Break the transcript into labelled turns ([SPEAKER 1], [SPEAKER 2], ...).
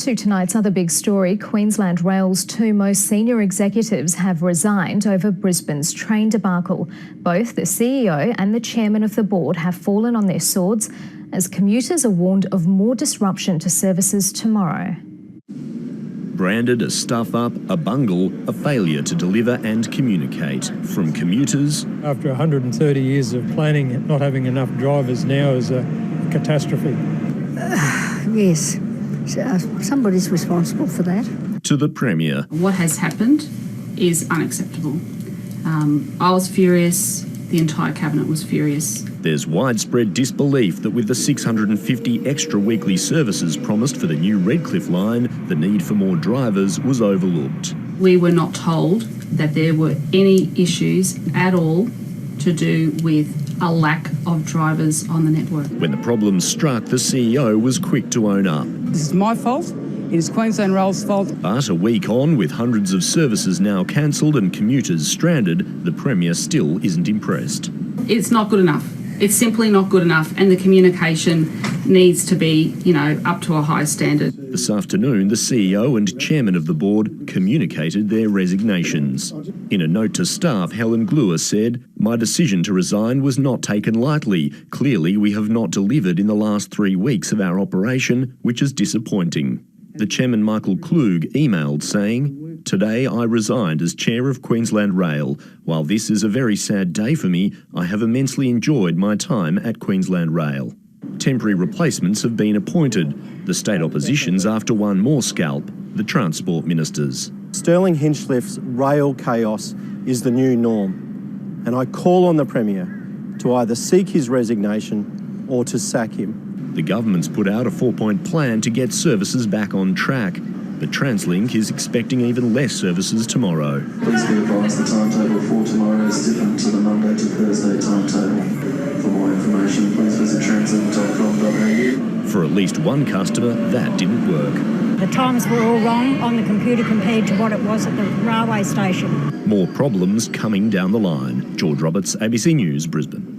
[SPEAKER 1] To tonight's other big story, Queensland Rail's two most senior executives have resigned over Brisbane's train debacle. Both the CEO and the chairman of the board have fallen on their swords as commuters are warned of more disruption to services tomorrow.
[SPEAKER 2] Branded a stuff-up, a bungle, a failure to deliver and communicate. From commuters...
[SPEAKER 3] After 130 years of planning, not having enough drivers now is a catastrophe.
[SPEAKER 4] Yes. Somebody's responsible for that.
[SPEAKER 2] To the Premier.
[SPEAKER 5] What has happened is unacceptable. I was furious, the entire Cabinet was furious.
[SPEAKER 2] There's widespread disbelief that with the 650 extra weekly services promised for the new Redcliffe line, the need for more drivers was overlooked.
[SPEAKER 5] We were not told that there were any issues at all to do with a lack of drivers on the network.
[SPEAKER 2] When the problems struck, the CEO was quick to own up.
[SPEAKER 6] This is my fault. It is Queensland Rail's fault.
[SPEAKER 2] But a week on, with hundreds of services now cancelled and commuters stranded, the Premier still isn't impressed.
[SPEAKER 5] It's not good enough. It's simply not good enough, and the communication needs to be, up to a high standard.
[SPEAKER 2] This afternoon, the CEO and chairman of the board communicated their resignations. In a note to staff, Helen Glua said, "My decision to resign was not taken lightly. Clearly, we have not delivered in the last 3 weeks of our operation, which is disappointing." The chairman, Michael Klug, emailed saying, "Today I resigned as chair of Queensland Rail. While this is a very sad day for me, I have immensely enjoyed my time at Queensland Rail." Temporary replacements have been appointed. The state opposition's after one more scalp, the Transport Ministers.
[SPEAKER 7] Stirling Hinchlife's rail chaos is the new norm, and I call on the Premier to either seek his resignation or to sack him.
[SPEAKER 2] The government's put out a 4-point plan to get services back on track. But Translink is expecting even less services tomorrow.
[SPEAKER 8] Please be advised the timetable for tomorrow is different to the Monday to Thursday timetable. For more information, please visit translink.com.au.
[SPEAKER 2] For at least one customer, that didn't work.
[SPEAKER 4] The times were all wrong on the computer compared to what it was at the railway station.
[SPEAKER 2] More problems coming down the line. George Roberts, ABC News, Brisbane.